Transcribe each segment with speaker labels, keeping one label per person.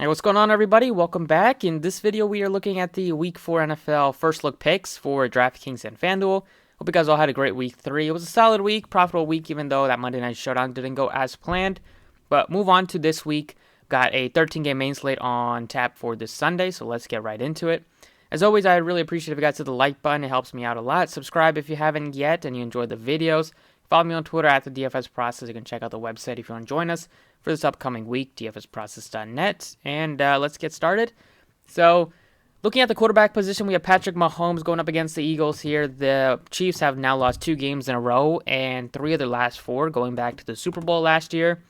Speaker 1: Hey, what's going on, everybody? Welcome back. In this video, we are looking at the Week 4 NFL first look picks for Draftkings and Fanduel. Hope you guys all had a great Week 3. It was a solid week, profitable week, even though that Monday Night Showdown didn't go as planned. But move on to this week. Got a 13-game main slate on tap for this Sunday, so let's get right into it. As always, I'd really appreciate if you guys hit the like button. It helps me out a lot. Subscribe if you haven't yet and you enjoyed the videos. Follow me on Twitter at the DFS Process. You can check out the website if you want to join us for this upcoming week, dfsprocess.net. And let's get started. So, looking at the quarterback position, we have Patrick Mahomes going up against the Eagles here. The Chiefs have now lost 2 games in a row and 3 of their last 4 going back to the Super Bowl last year.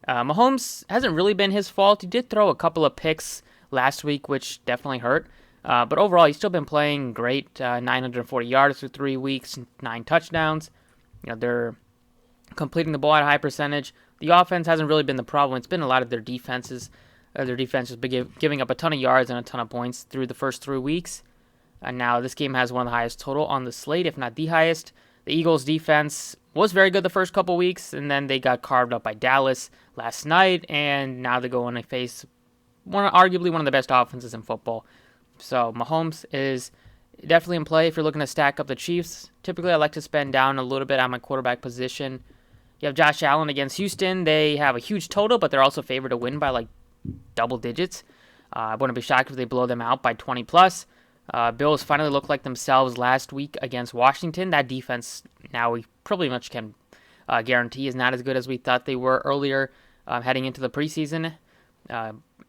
Speaker 1: Mahomes hasn't really been his fault. He did throw a couple of picks last week, which definitely hurt. But overall, he's still been playing great. 940 yards through 3 weeks, 9 touchdowns. They're completing the ball at a high percentage. The offense hasn't really been the problem. It's been a lot of their defenses. Their defense has been giving up a ton of yards and a ton of points through the first 3 weeks. And now this game has one of the highest total on the slate, if not the highest. The Eagles' defense was very good the first couple weeks, and then they got carved up by Dallas last night, and now they're going to face arguably one of the best offenses in football. So Mahomes is definitely in play if you're looking to stack up the Chiefs. Typically, I like to spend down a little bit on my quarterback position. You have Josh Allen against Houston. They have a huge total, but they're also favored to win by like double digits. I wouldn't be shocked if they blow them out by 20 plus. Bills finally looked like themselves last week against Washington. That defense now we probably much can guarantee is not as good as we thought they were earlier heading into the preseason.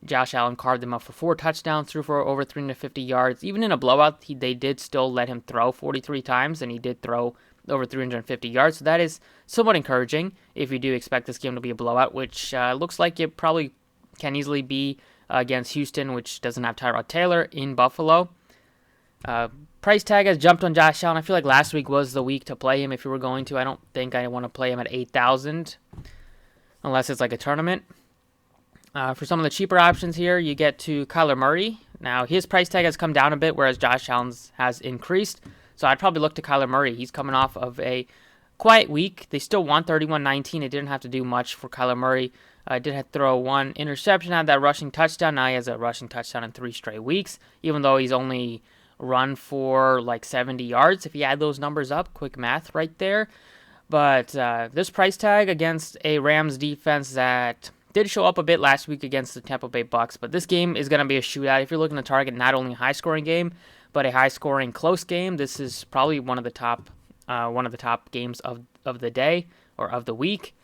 Speaker 1: Josh Allen carved them up for 4 touchdowns, threw for over 350 yards. Even in a blowout, they did still let him throw 43 times, and he did throw over 350 yards. So that is somewhat encouraging if you do expect this game to be a blowout, which looks like it probably can easily be against Houston, which doesn't have Tyrod Taylor in Buffalo. Price tag has jumped on Josh Allen. I feel like last week was the week to play him if you were going to. I don't think I want to play him at 8,000 unless it's like a tournament. For some of the cheaper options here, you get to Kyler Murray. Now, his price tag has come down a bit, whereas Josh Allen's has increased. So I'd probably look to Kyler Murray. He's coming off of a quiet week. They still won 31-19. It didn't have to do much for Kyler Murray. Did have to throw 1 interception, had that rushing touchdown. Now he has a rushing touchdown in 3 straight weeks, even though he's only run for like 70 yards. If you add those numbers up, quick math right there. But this price tag against a Rams defense that did show up a bit last week against the Tampa Bay Bucks, but this game is going to be a shootout. If you're looking to target not only a high-scoring game, but a high-scoring close game, this is probably one of the top games of the day or of the week.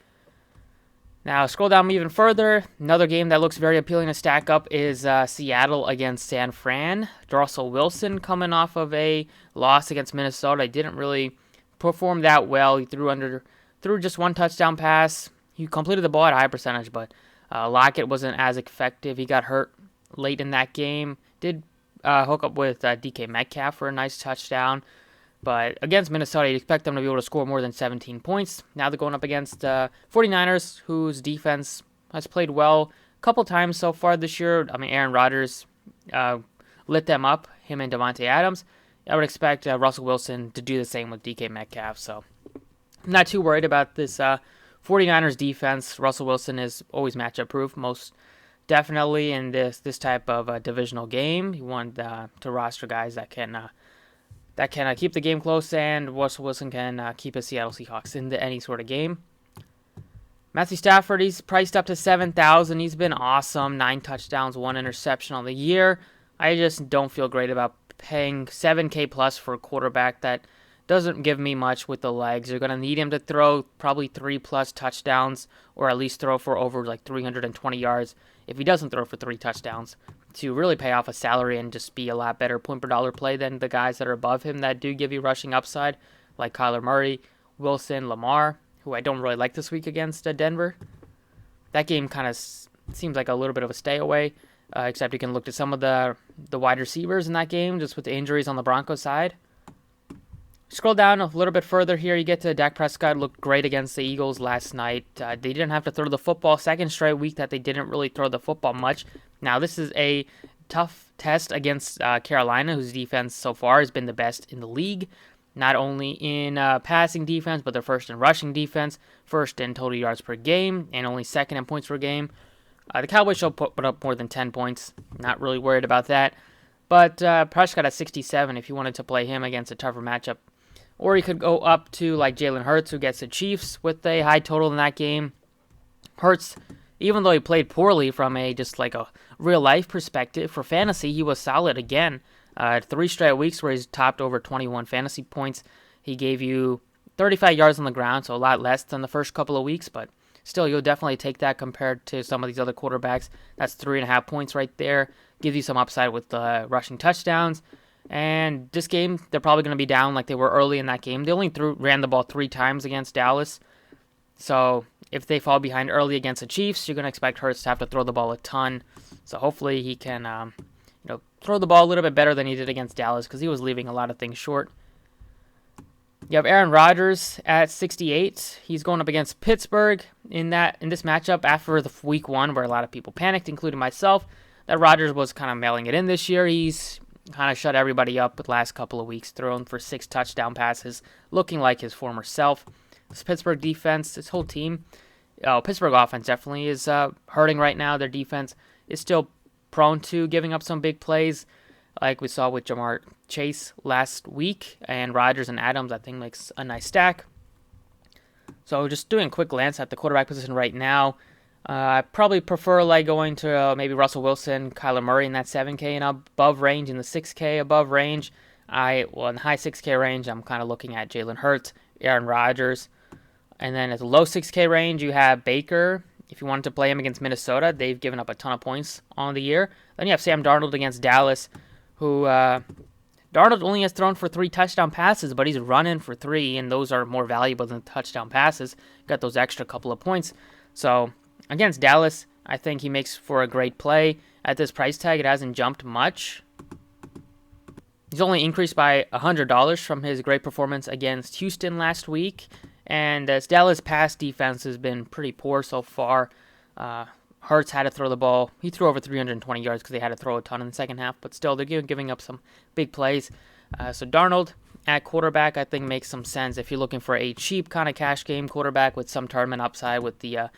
Speaker 1: Now, scroll down even further. Another game that looks very appealing to stack up is Seattle against San Fran. Russell Wilson coming off of a loss against Minnesota. He didn't really perform that well. He threw just 1 touchdown pass. He completed the ball at a high percentage, but Lockett wasn't as effective. He got hurt late in that game. Did hook up with DK Metcalf for a nice touchdown. But against Minnesota, you'd expect them to be able to score more than 17 points. Now they're going up against 49ers, whose defense has played well a couple times so far this year. I mean, Aaron Rodgers lit them up, him and Devontae Adams. I would expect Russell Wilson to do the same with DK Metcalf. So I'm not too worried about this 49ers defense. Russell Wilson is always matchup proof, most definitely in this type of divisional game. You want to roster guys that can keep the game close, and Russell Wilson can keep his Seattle Seahawks into any sort of game. Matthew Stafford, he's priced up to 7,000. He's been awesome. 9 touchdowns, 1 interception on the year. I just don't feel great about paying $7K plus for a quarterback that doesn't give me much with the legs. You're going to need him to throw probably 3 plus touchdowns, or at least throw for over like 320 yards if he doesn't throw for 3 touchdowns to really pay off a salary and just be a lot better point per dollar play than the guys that are above him that do give you rushing upside, like Kyler Murray, Wilson, Lamar, who I don't really like this week against Denver. That game kind of seems like a little bit of a stay away, except you can look to some of the wide receivers in that game, just with the injuries on the Broncos side. Scroll down a little bit further here, you get to Dak Prescott. Looked great against the Eagles last night. They didn't have to throw the football. Second straight week that they didn't really throw the football much. Now, this is a tough test against Carolina, whose defense so far has been the best in the league. Not only in passing defense, but they're first in rushing defense, first in total yards per game, and only second in points per game. The Cowboys should put up more than 10 points. Not really worried about that. But Prescott at 67 if you wanted to play him against a tougher matchup. Or you could go up to like Jalen Hurts, who gets the Chiefs with a high total in that game. Hurts, even though he played poorly from a just like a real life perspective, for fantasy he was solid again. 3 straight weeks where he's topped over 21 fantasy points. He gave you 35 yards on the ground, so a lot less than the first couple of weeks, but still, you'll definitely take that compared to some of these other quarterbacks. That's 3.5 points right there. Gives you some upside with the rushing touchdowns. And this game, they're probably going to be down like they were early in that game. They only ran the ball 3 times against Dallas. So if they fall behind early against the Chiefs, you're going to expect Hurts to have to throw the ball a ton. So hopefully he can throw the ball a little bit better than he did against Dallas because he was leaving a lot of things short. You have Aaron Rodgers at 68. He's going up against Pittsburgh in this matchup after the week 1 where a lot of people panicked, including myself, that Rodgers was kind of mailing it in this year. He's kind of shut everybody up the last couple of weeks, thrown for 6 touchdown passes, looking like his former self. This Pittsburgh defense, this whole team, Pittsburgh offense definitely is hurting right now. Their defense is still prone to giving up some big plays, like we saw with Jamar Chase last week, and Rodgers and Adams, I think, makes a nice stack. So just doing a quick glance at the quarterback position right now, I probably prefer like going to maybe Russell Wilson, Kyler Murray in that 7K and above range, in the 6K above range. In the high 6K range, I'm kind of looking at Jalen Hurts, Aaron Rodgers. And then at the low 6K range, you have Baker. If you wanted to play him against Minnesota, they've given up a ton of points on the year. Then you have Sam Darnold against Dallas, who Darnold only has thrown for 3 touchdown passes, but he's running for 3, and those are more valuable than touchdown passes. Got those extra couple of points. So against Dallas, I think he makes for a great play. At this price tag, it hasn't jumped much. He's only increased by $100 from his great performance against Houston last week. And as Dallas' pass defense has been pretty poor so far, Hurts had to throw the ball. He threw over 320 yards because they had to throw a ton in the second half. But still, they're giving up some big plays. So Darnold at quarterback, I think, makes some sense if you're looking for a cheap kind of cash game quarterback with some tournament upside with the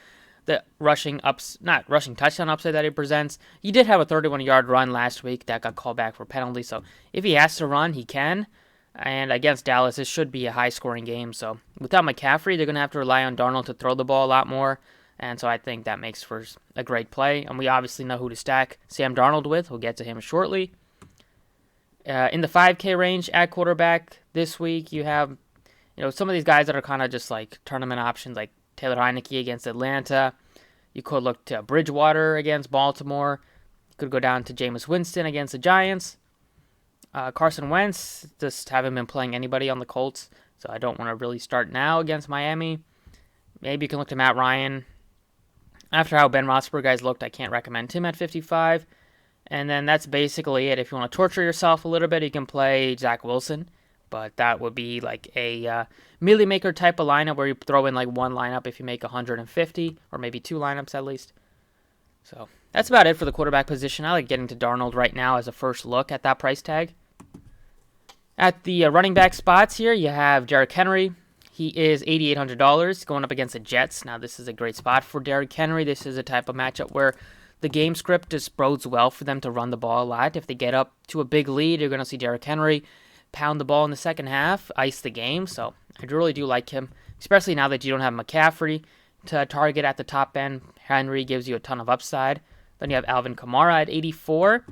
Speaker 1: rushing touchdown upside that he presents. He did have a 31-yard run last week that got called back for penalty. So if he has to run, he can. And against Dallas, it should be a high-scoring game. So without McCaffrey, they're going to have to rely on Darnold to throw the ball a lot more. And so I think that makes for a great play. And we obviously know who to stack Sam Darnold with. We'll get to him shortly. In the 5K range at quarterback this week, you have some of these guys that are kind of just like tournament options, like Taylor Heineke against Atlanta. You could look to Bridgewater against Baltimore. You could go down to Jameis Winston against the Giants. Carson Wentz just haven't been playing anybody on the Colts, so I don't want to really start now against Miami. Maybe you can look to Matt Ryan. After how Ben Roethlisberger guys looked, I can't recommend him at 55. And then that's basically it. If you want to torture yourself a little bit, you can play Zach Wilson, but that would be like a Millie Maker type of lineup where you throw in like one lineup if you make 150, or maybe 2 lineups at least. So that's about it for the quarterback position. I like getting to Darnold right now as a first look at that price tag. At the running back spots here, you have Derrick Henry. He is $8,800 going up against the Jets. Now, this is a great spot for Derrick Henry. This is a type of matchup where the game script just bodes well for them to run the ball a lot. If they get up to a big lead, you're going to see Derrick Henry pound the ball in the second half, ice the game. So I really do like him, especially now that you don't have McCaffrey to target at the top end. Henry gives you a ton of upside. Then you have Alvin Kamara at 84.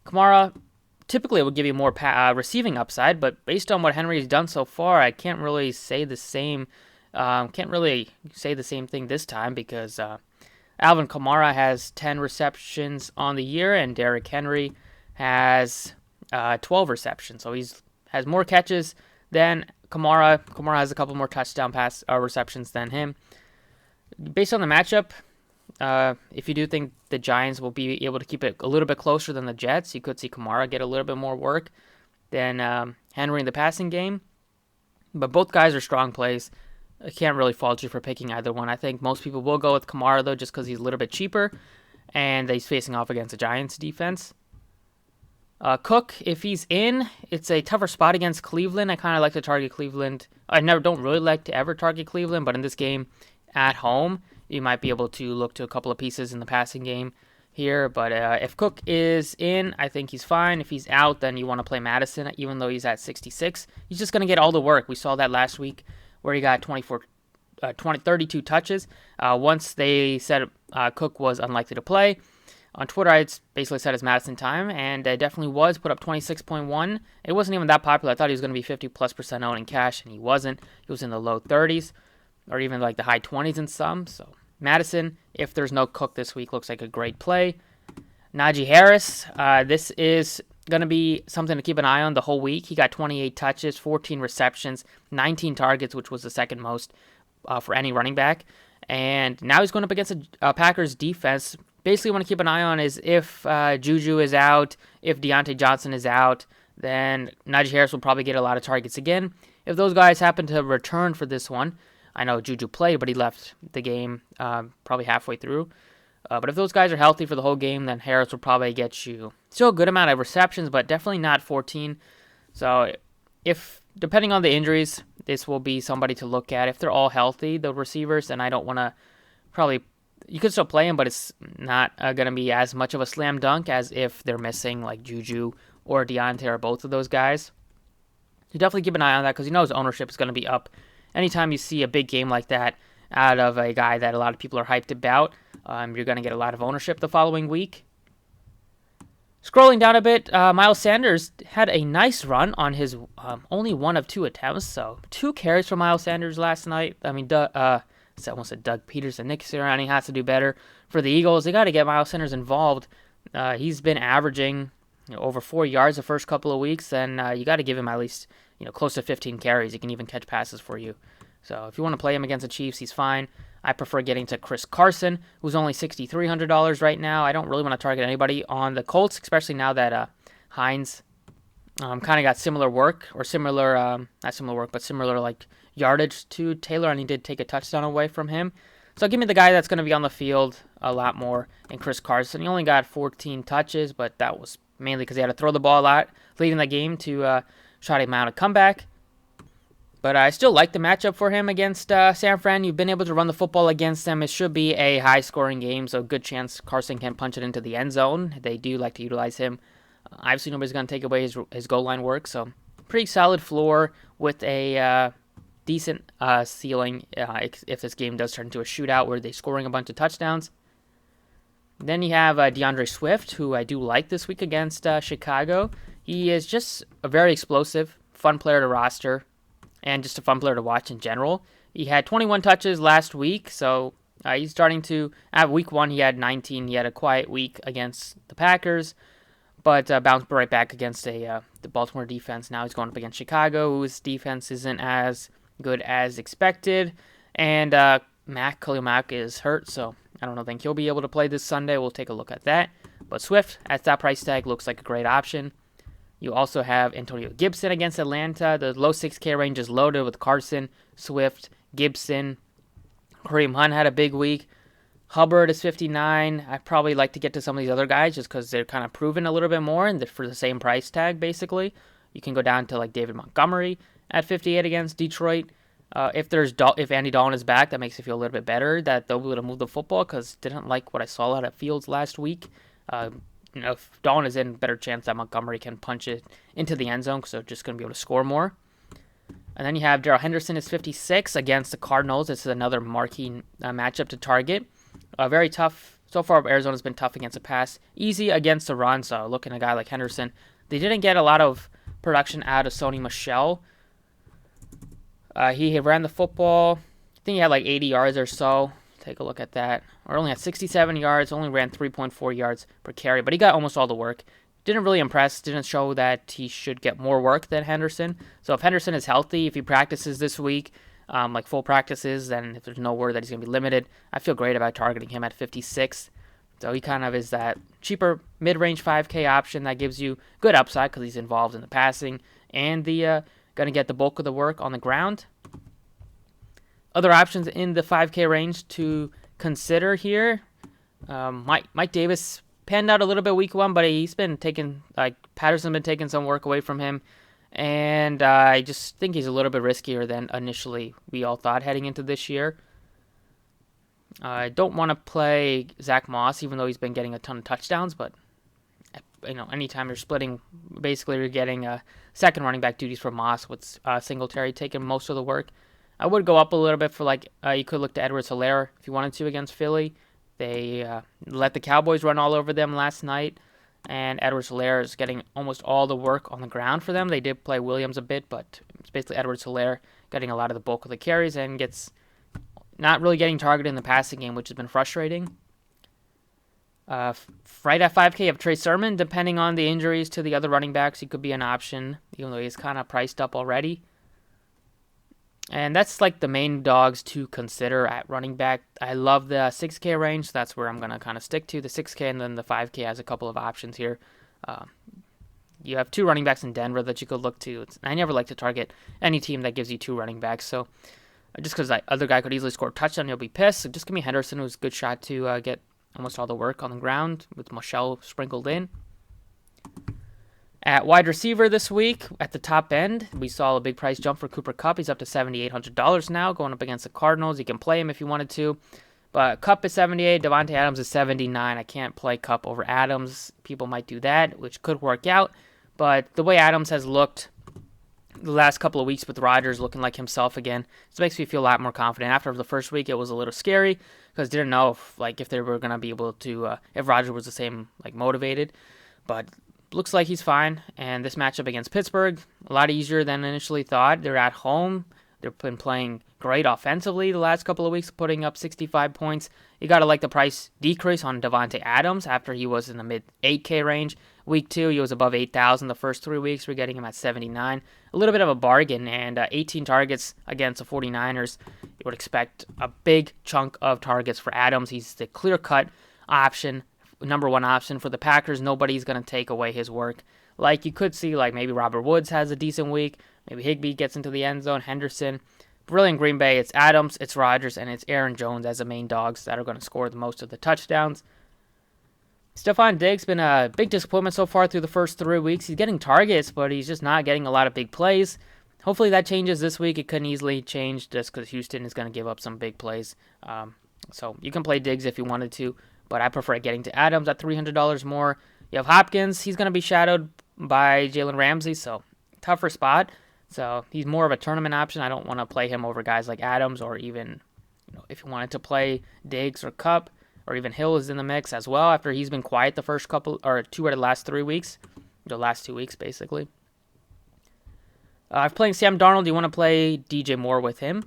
Speaker 1: Kamara typically would give you more receiving upside, but based on what Henry has done so far, I can't really say the same. Thing this time because Alvin Kamara has 10 receptions on the year, and Derrick Henry has 12 receptions. So has more catches than Kamara. Kamara has a couple more touchdown receptions than him. Based on the matchup, if you do think the Giants will be able to keep it a little bit closer than the Jets, you could see Kamara get a little bit more work than Henry in the passing game. But both guys are strong plays. I can't really fault you for picking either one. I think most people will go with Kamara, though, just because he's a little bit cheaper, and he's facing off against the Giants' defense. Cook, if he's in, it's a tougher spot against Cleveland. I kind of like to target Cleveland. Don't really like to ever target Cleveland, but in this game at home, you might be able to look to a couple of pieces in the passing game here. But if Cook is in, I think he's fine. If he's out, then you want to play Madison, even though he's at 66. He's just going to get all the work. We saw that last week where he got 32 touches. Once they said Cook was unlikely to play, on Twitter I basically said it's Madison time, and it definitely was. Put up 26.1. It wasn't even that popular. I thought he was going to be 50+% owned in cash, and he wasn't. He was in the low 30s, or even like the high 20s in some. So Madison, if there's no Cook this week, looks like a great play. Najee Harris, this is going to be something to keep an eye on the whole week. He got 28 touches, 14 receptions, 19 targets, which was the second most for any running back. And now he's going up against a Packers defense. Basically, what to keep an eye on is if Juju is out, if Deontay Johnson is out, then Najee Harris will probably get a lot of targets again. If those guys happen to return for this one, I know Juju played, but he left the game probably halfway through. But if those guys are healthy for the whole game, then Harris will probably get you still a good amount of receptions, but definitely not 14. So if, depending on the injuries, this will be somebody to look at. If they're all healthy, the receivers, then I don't want to you could still play him, but it's not going to be as much of a slam dunk as if they're missing like Juju or Deontay or both of those guys. You definitely keep an eye on that because his ownership is going to be up. Anytime you see a big game like that out of a guy that a lot of people are hyped about, you're going to get a lot of ownership the following week. Scrolling down a bit, Miles Sanders had a nice run on his only one of 2 attempts. So 2 carries for Miles Sanders last night. I mean, I almost said Doug Peterson. Nick Sirianni has to do better for the Eagles. They got to get Miles Sanders involved. He's been averaging over 4 yards the first couple of weeks, and you got to give him at least close to 15 carries. He can even catch passes for you. So if you want to play him against the Chiefs, he's fine. I prefer getting to Chris Carson, who's only $6,300 right now. I don't really want to target anybody on the Colts, especially now that Hines kind of got similar work, or similar, not similar work, but similar like yardage to Taylor, and he did take a touchdown away from him. So give me the guy that's going to be on the field a lot more, and Chris Carson. He only got 14 touches, but that was mainly because he had to throw the ball a lot, leading the game to try to mount a comeback. But I still like the matchup for him against San Fran. You've been able to run the football against them. It should be a high-scoring game, so good chance Carson can punch it into the end zone. They do like to utilize him. Obviously, nobody's going to take away his goal line work, so pretty solid floor with a decent ceiling if this game does turn into a shootout where they're scoring a bunch of touchdowns. Then you have DeAndre Swift, who I do like this week against Chicago. He is just a very explosive, fun player to roster, and just a fun player to watch in general. He had 21 touches last week, so he's starting to have week 1. He had 19. He had a quiet week against the Packers, but bounced right back against the Baltimore defense. Now he's going up against Chicago, whose defense isn't as good as expected, and Khalil Mack is hurt, so I don't think he'll be able to play this Sunday. We'll take a look at that. But Swift, at that price tag, looks like a great option. You also have Antonio Gibson against Atlanta. The low 6K range is loaded with Carson, Swift, Gibson. Kareem Hunt had a big week. Hubbard is 59. I'd probably like to get to some of these other guys just because they're kind of proven a little bit more and for the same price tag, basically. You can go down to like David Montgomery at 58 against Detroit. If Andy Dalton is back, that makes it feel a little bit better that they'll be able to move the football because didn't like what I saw out of Fields last week. If Dalton is in, better chance that Montgomery can punch it into the end zone because they're just going to be able to score more. And then you have Darrell Henderson is 56 against the Cardinals. This is another marquee matchup to target. Very tough. So far, Arizona's been tough against the pass. Easy against the run, so looking at a guy like Henderson. They didn't get a lot of production out of Sony Michel. He ran the football. I think he had like 80 yards or so. Take a look at that. Or only had 67 yards, only ran 3.4 yards per carry, but he got almost all the work. Didn't really impress, didn't show that he should get more work than Henderson. So if Henderson is healthy, if he practices this week, like full practices, then if there's no word that he's going to be limited, I feel great about targeting him at 56. So he kind of is that cheaper mid-range 5K option that gives you good upside because he's involved in the passing and the going to get the bulk of the work on the ground. Other options in the 5K range to consider here. Mike Davis panned out a little bit week 1, but he's been taking, Patterson's been taking some work away from him. And I just think he's a little bit riskier than initially we all thought heading into this year. I don't want to play Zach Moss, even though he's been getting a ton of touchdowns, but anytime you're splitting, basically you're getting second running back duties for Moss with Singletary taking most of the work. I would go up a little bit for you could look to Edwards-Helaire if you wanted to against Philly. They let the Cowboys run all over them last night, and Edwards-Helaire is getting almost all the work on the ground for them. They did play Williams a bit, but it's basically Edwards-Helaire getting a lot of the bulk of the carries and gets not really getting targeted in the passing game, which has been frustrating. Right at 5K, you have Trey Sermon. Depending on the injuries to the other running backs, he could be an option, even though he's kind of priced up already. And that's like the main dogs to consider at running back. I love the 6K range. So that's where I'm going to kind of stick to. The 6K and then the 5K has a couple of options here. You have two running backs in Denver that you could look to. I never like to target any team that gives you two running backs. So just because that other guy could easily score a touchdown, you'll be pissed. So just give me Henderson, who's a good shot to get almost all the work on the ground with Michelle sprinkled in. At wide receiver this week, at the top end, we saw a big price jump for Cooper Kupp. He's up to $7,800 now, going up against the Cardinals. You can play him if you wanted to. But Kupp is 78, Devontae Adams is 79. I can't play Kupp over Adams. People might do that, which could work out. But the way Adams has looked the last couple of weeks with Rodgers looking like himself again, it makes me feel a lot more confident. After the first week, it was a little scary because didn't know if they were going to be able to, if Rodgers was the same, motivated. But looks like he's fine, and this matchup against Pittsburgh, a lot easier than initially thought. They're at home. They've been playing great offensively the last couple of weeks, putting up 65 points. You got to like the price decrease on Devontae Adams after he was in the mid 8K range. Week 2, he was above 8,000 the first 3 weeks. We're getting him at 79. A little bit of a bargain, and 18 targets against the 49ers. You would expect a big chunk of targets for Adams. He's the clear-cut option, number one option for the Packers. Nobody's going to take away his work. You could see, maybe Robert Woods has a decent week. Maybe Higbee gets into the end zone. Henderson. Really in Green Bay, it's Adams, it's Rodgers, and it's Aaron Jones as the main dogs that are going to score the most of the touchdowns. Stephon Diggs been a big disappointment so far through the first 3 weeks. He's getting targets, but he's just not getting a lot of big plays. Hopefully that changes this week. It couldn't easily change just because Houston is going to give up some big plays. So you can play Diggs if you wanted to, but I prefer getting to Adams at $300 more. You have Hopkins. He's going to be shadowed by Jalen Ramsey, so tougher spot. So he's more of a tournament option. I don't want to play him over guys like Adams, or even if you wanted to play Diggs or Kupp, or even Hill is in the mix as well after he's been quiet the first couple or 2 out of the last 3 weeks. The last 2 weeks, basically. If playing Sam Darnold, you want to play DJ Moore with him.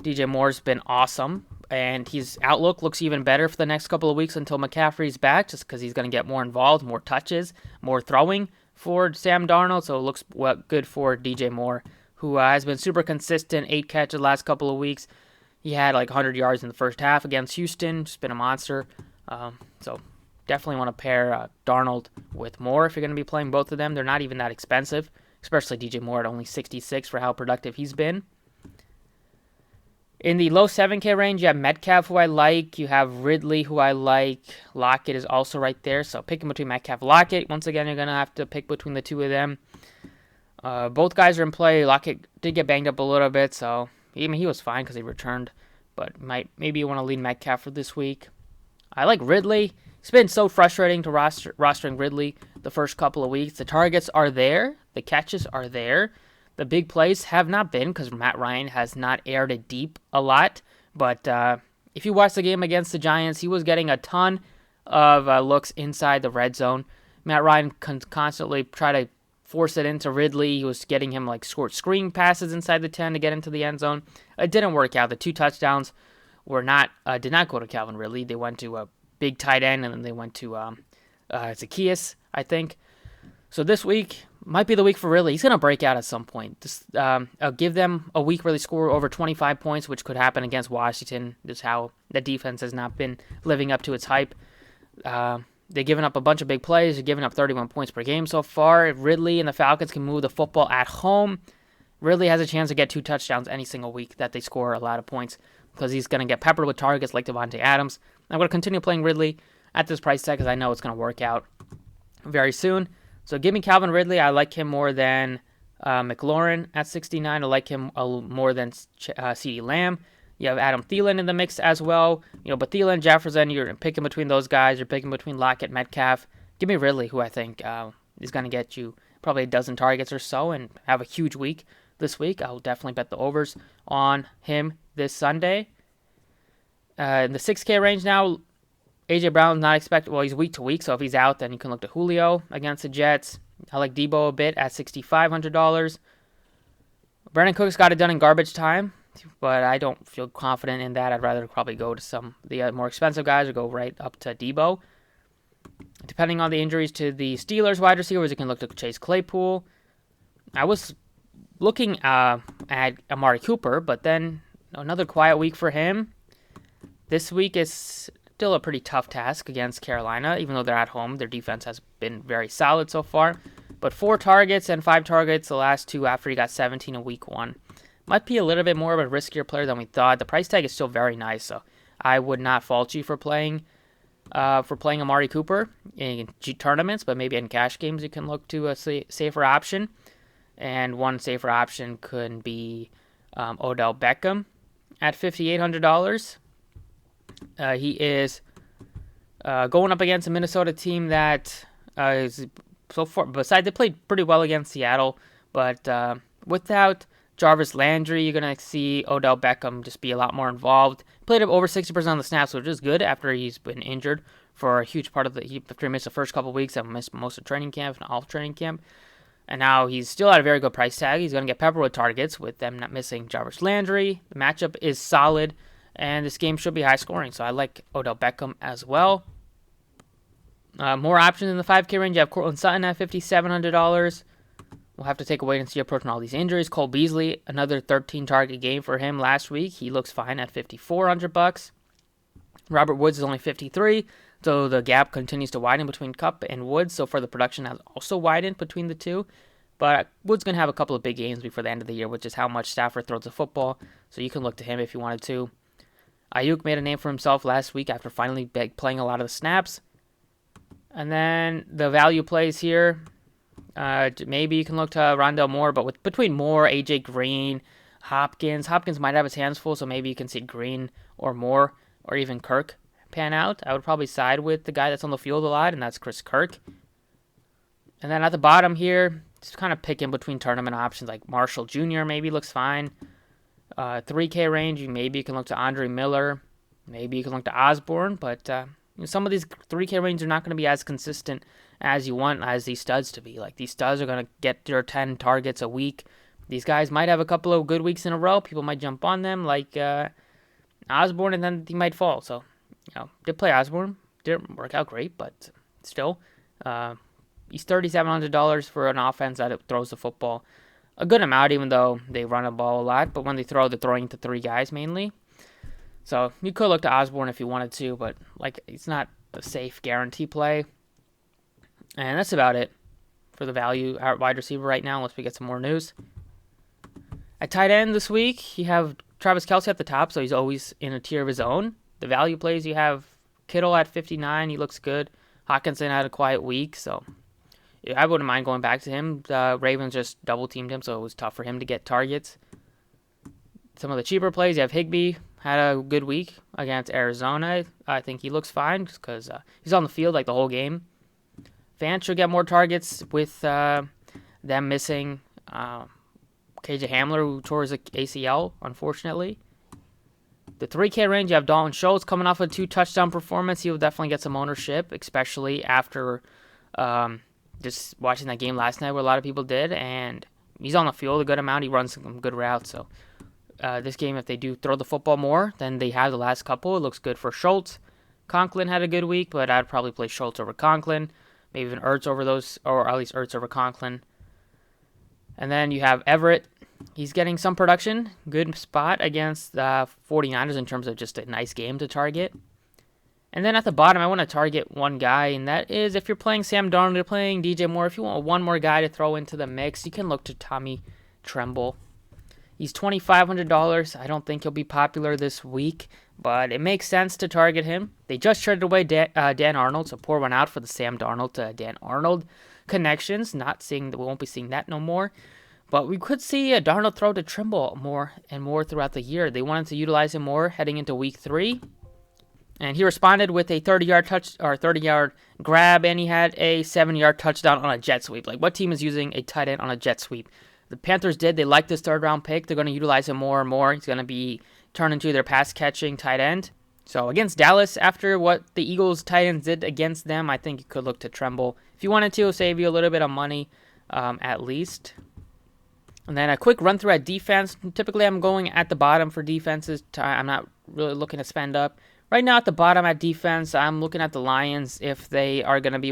Speaker 1: DJ Moore's been awesome, and his outlook looks even better for the next couple of weeks until McCaffrey's back, just because he's going to get more involved, more touches, more throwing for Sam Darnold, so it looks good for DJ Moore, who has been super consistent, 8 catches the last couple of weeks. He had 100 yards in the first half against Houston, just been a monster. So definitely want to pair Darnold with Moore if you're going to be playing both of them. They're not even that expensive, especially DJ Moore at only 66 for how productive he's been. In the low 7K range, you have Metcalf, who I like. You have Ridley, who I like. Lockett is also right there. So picking between Metcalf and Lockett. Once again, you're going to have to pick between the two of them. Both guys are in play. Lockett did get banged up a little bit, so he was fine because he returned. But maybe you want to lean Metcalf for this week. I like Ridley. It's been so frustrating to rostering Ridley the first couple of weeks. The targets are there. The catches are there. The big plays have not been because Matt Ryan has not aired it deep a lot. But if you watch the game against the Giants, he was getting a ton of looks inside the red zone. Matt Ryan constantly try to force it into Ridley. He was getting him short screen passes inside the 10 to get into the end zone. It didn't work out. The 2 touchdowns did not go to Calvin Ridley. They went to a big tight end, and then they went to Zacchaeus, I think. So this week might be the week for Ridley. He's going to break out at some point. I'll give them a week where they score over 25 points, which could happen against Washington. Just how the defense has not been living up to its hype. They've given up a bunch of big plays. They've given up 31 points per game so far. If Ridley and the Falcons can move the football at home, Ridley has a chance to get 2 touchdowns any single week that they score a lot of points, because he's going to get peppered with targets like Devontae Adams. I'm going to continue playing Ridley at this price tag because I know it's going to work out very soon. So give me Calvin Ridley. I like him more than McLaurin at 69. I like him more than CeeDee Lamb. You have Adam Thielen in the mix as well. But Thielen, Jefferson, you're picking between those guys. You're picking between Lockett, Metcalf. Give me Ridley, who I think is going to get you probably a dozen targets or so and have a huge week this week. I'll definitely bet the overs on him this Sunday. In the 6K range now, A.J. Brown's not expected. Well, he's week to week, so if he's out, then you can look to Julio against the Jets. I like Debo a bit at $6,500. Brandon Cooks got it done in garbage time, but I don't feel confident in that. I'd rather probably go to some of the more expensive guys or go right up to Debo. Depending on the injuries to the Steelers wide receivers, you can look to Chase Claypool. I was looking at Amari Cooper, but then another quiet week for him. This week is still a pretty tough task against Carolina, even though they're at home. Their defense has been very solid so far. But 4 targets and 5 targets the last 2 after he got 17 in week 1. Might be a little bit more of a riskier player than we thought. The price tag is still very nice, so I would not fault you for playing Amari Cooper in tournaments, but maybe in cash games you can look to a safer option. And one safer option could be Odell Beckham at $5,800. He is going up against a Minnesota team that is so far. Besides, they played pretty well against Seattle, but without Jarvis Landry, you're gonna see Odell Beckham just be a lot more involved. Played up over 60% of the snaps, which is good after he's been injured for a huge part of after he missed the first couple of weeks and missed most of training camp and all of training camp. And now he's still at a very good price tag. He's going to get peppered with targets with them not missing Jarvis Landry. The matchup is solid, and this game should be high scoring. So I like Odell Beckham as well. More options in the 5K range. You have Cortland Sutton at $5,700. We'll have to take a wait and see approach on all these injuries. Cole Beasley, another 13-target game for him last week. He looks fine at $5,400. Robert Woods is only $53, so the gap continues to widen between Kupp and Woods. So far, the production has also widened between the two. But Woods going to have a couple of big games before the end of the year, which is how much Stafford throws the football. So you can look to him if you wanted to. Ayuk made a name for himself last week after finally playing a lot of the snaps. And then the value plays here. Maybe you can look to Rondale Moore, but between Moore, AJ Green, Hopkins might have his hands full, so maybe you can see Green or Moore or even Kirk pan out. I would probably side with the guy that's on the field a lot, and that's Chris Kirk. And then at the bottom here, just kind of picking between tournament options like Marshall Jr. maybe looks fine. 3K range, maybe you can look to Andre Miller. Maybe you can look to Osborne, but some of these 3K ranges are not going to be as consistent as you want as these studs to be. Like, these studs are going to get their 10 targets a week. These guys might have a couple of good weeks in a row. People might jump on them like Osborne, and then he might fall. So, did play Osborne. Didn't work out great, but still. He's $3,700 for an offense that throws the football a good amount, even though they run the ball a lot. But when they throw, they're throwing to 3 guys mainly. So you could look to Osborne if you wanted to, but it's not a safe guarantee play. And that's about it for the value wide receiver right now, unless we get some more news. At tight end this week, you have Travis Kelce at the top, so he's always in a tier of his own. The value plays, you have Kittle at 59, he looks good. Hawkinson had a quiet week, so I wouldn't mind going back to him. The Ravens just double-teamed him, so it was tough for him to get targets. Some of the cheaper plays, you have Higbee, had a good week against Arizona. I think he looks fine because he's on the field like the whole game. Fant should get more targets with them missing KJ Hamler, who tore his ACL, unfortunately. The 3K range, you have Dalton Schultz coming off a 2-touchdown performance. He will definitely get some ownership, especially after just watching that game last night where a lot of people did. And he's on the field a good amount. He runs some good routes. So this game, if they do throw the football more than they have the last couple, it looks good for Schultz. Conklin had a good week, but I'd probably play Schultz over Conklin. Maybe even Ertz over those, or at least Ertz over Conklin. And then you have Everett. He's getting some production. Good spot against the 49ers in terms of just a nice game to target. And then at the bottom, I want to target one guy, and that is if you're playing Sam Darnold, you're playing DJ Moore. If you want one more guy to throw into the mix, you can look to Tommy Tremble. He's $2,500. I don't think he'll be popular this week, but it makes sense to target him. They just traded away Dan Arnold, so pour one out for the Sam Darnold to Dan Arnold connections. We won't be seeing that no more. But we could see a Darnold throw to Trimble more and more throughout the year. They wanted to utilize him more heading into week 3. And he responded with a 30-yard grab, and he had a 7-yard touchdown on a jet sweep. Like, what team is using a tight end on a jet sweep? The Panthers did. They like this 3rd-round pick. They're going to utilize him more and more. He's going to be turned into their pass-catching tight end. So against Dallas, after what the Eagles tight ends did against them, I think you could look to Tremble. If you wanted to, save you a little bit of money at least. And then a quick run through at defense. Typically, I'm going at the bottom for defenses. I'm not really looking to spend up. Right now at the bottom at defense, I'm looking at the Lions. If they are going to be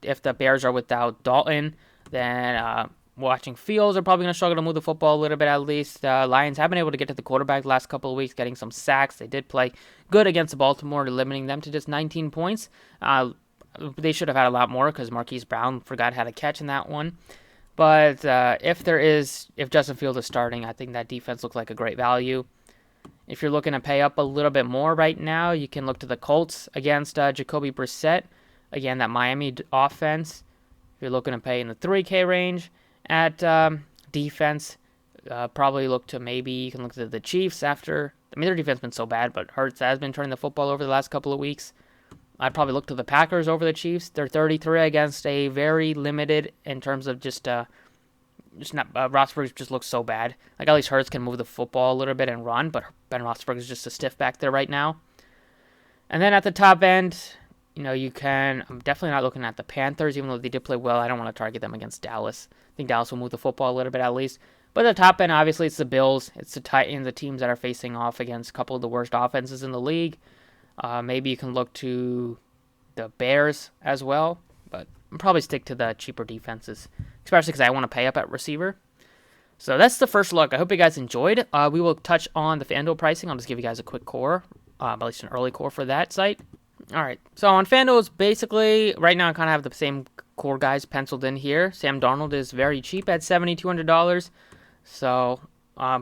Speaker 1: if the Bears are without Dalton, then watching Fields are probably going to struggle to move the football a little bit at least. Lions have been able to get to the quarterback the last couple of weeks, getting some sacks. They did play good against Baltimore, limiting them to just 19 points. They should have had a lot more because Marquise Brown forgot how to catch in that one. But if Justin Fields is starting, I think that defense looks like a great value. If you're looking to pay up a little bit more right now, you can look to the Colts against Jacoby Brissett. Again, that Miami offense. If you're looking to pay in the 3K range at defense, probably look to you can look to the Chiefs after. I mean, their defense has been so bad, but Hurts has been turning the football over the last couple of weeks. I'd probably look to the Packers over the Chiefs. They're 33 against a very limited in terms of Roethlisberger just looks so bad. Like, at least Hurts can move the football a little bit and run, but Ben Roethlisberger is just a stiff back there right now. And then at the top end, I'm definitely not looking at the Panthers, even though they did play well. I don't want to target them against Dallas. I think Dallas will move the football a little bit at least. But at the top end, obviously, it's the Bills. It's the Titans, the teams that are facing off against a couple of the worst offenses in the league. Maybe you can look to the Bears as well, but I'll probably stick to the cheaper defenses, especially because I want to pay up at receiver. So that's the first look. I hope you guys enjoyed. We will touch on the FanDuel pricing. I'll just give you guys a quick core, at least an early core for that site. All right, so on FanDuel, it's basically, right now I kind of have the same core guys penciled in here. Sam Darnold is very cheap at $7,200. So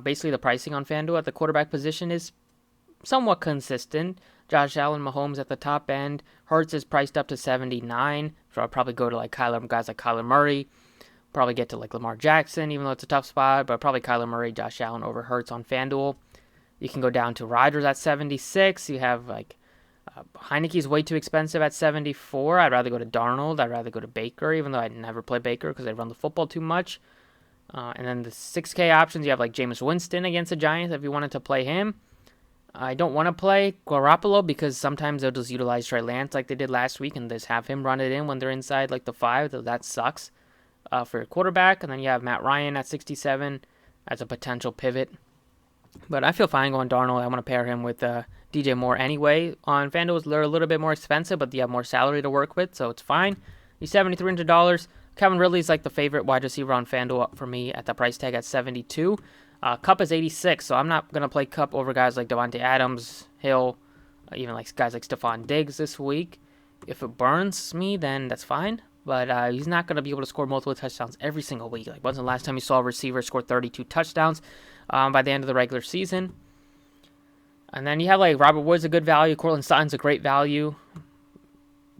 Speaker 1: basically the pricing on FanDuel at the quarterback position is somewhat consistent. Josh Allen, Mahomes at the top end. Hurts is priced up to $79. So I'll probably go to guys like Kyler Murray. Probably get to Lamar Jackson, even though it's a tough spot. But probably Kyler Murray, Josh Allen over Hurts on FanDuel. You can go down to Rodgers at $76. You have Heineke's way too expensive at $74. I'd rather go to Darnold. I'd rather go to Baker, even though I'd never play Baker because they run the football too much. And then the 6K options, you have Jameis Winston against the Giants if you wanted to play him. I don't want to play Garoppolo because sometimes they'll just utilize Trey Lance like they did last week and just have him run it in when they're inside the 5. So that sucks for your quarterback. And then you have Matt Ryan at 67 as a potential pivot. But I feel fine going Darnold. I want to pair him with DJ Moore anyway. On FanDuel, they're a little bit more expensive, but you have more salary to work with, so it's fine. He's $7,300. Kevin Ridley's the favorite wide receiver on FanDuel for me at the price tag at $72. Kupp is $86, so I'm not going to play Kupp over guys like Devontae Adams, Hill, even guys like Stephon Diggs this week. If it burns me, then that's fine. But he's not going to be able to score multiple touchdowns every single week. When's the last time you saw a receiver score 32 touchdowns by the end of the regular season? And then you have Robert Woods, a good value. Courtland Sutton's a great value.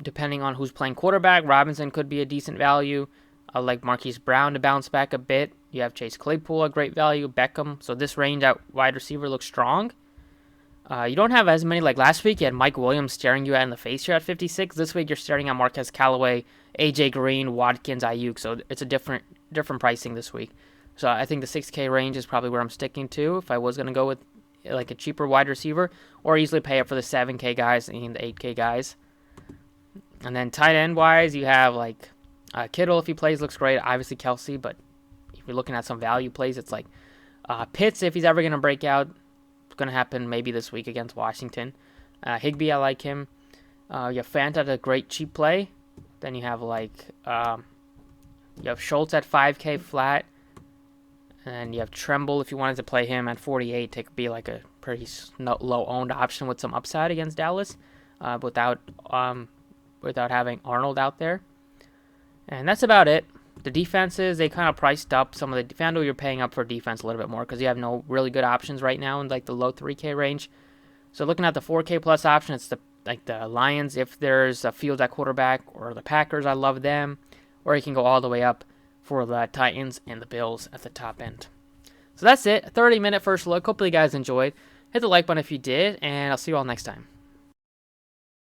Speaker 1: Depending on who's playing quarterback, Robinson could be a decent value. I like Marquise Brown to bounce back a bit. You have Chase Claypool, a great value. Beckham. So this range at wide receiver looks strong. You don't have as many last week. You had Mike Williams staring you in the face here at 56. This week you're staring at Marquez Callaway, AJ Green, Watkins, Ayuk. So it's a different pricing this week. So I think the 6K range is probably where I'm sticking to if I was going to go with a cheaper wide receiver, or easily pay up for the 7K guys and the 8K guys. And then tight end wise, you have Kittle if he plays, looks great. Obviously Kelsey, but if you're looking at some value plays, it's Pitts if he's ever going to break out. It's going to happen maybe this week against Washington. Higbee, I like him. You have Fant at a great cheap play. Then you have you have Schultz at 5K flat. And you have Tremble if you wanted to play him at 48. It could be a pretty low-owned option with some upside against Dallas without having Arnold out there. And that's about it. The defenses, they kind of priced up. Some of the FanDuel, you're paying up for defense a little bit more because you have no really good options right now in the low 3K range. So looking at the 4K plus option, it's the Lions if there's a Fields at quarterback, or the Packers, I love them. Or you can go all the way up for the Titans and the Bills at the top end. So that's it. 30-minute first look. Hopefully you guys enjoyed. Hit the like button if you did, and I'll see you all next time.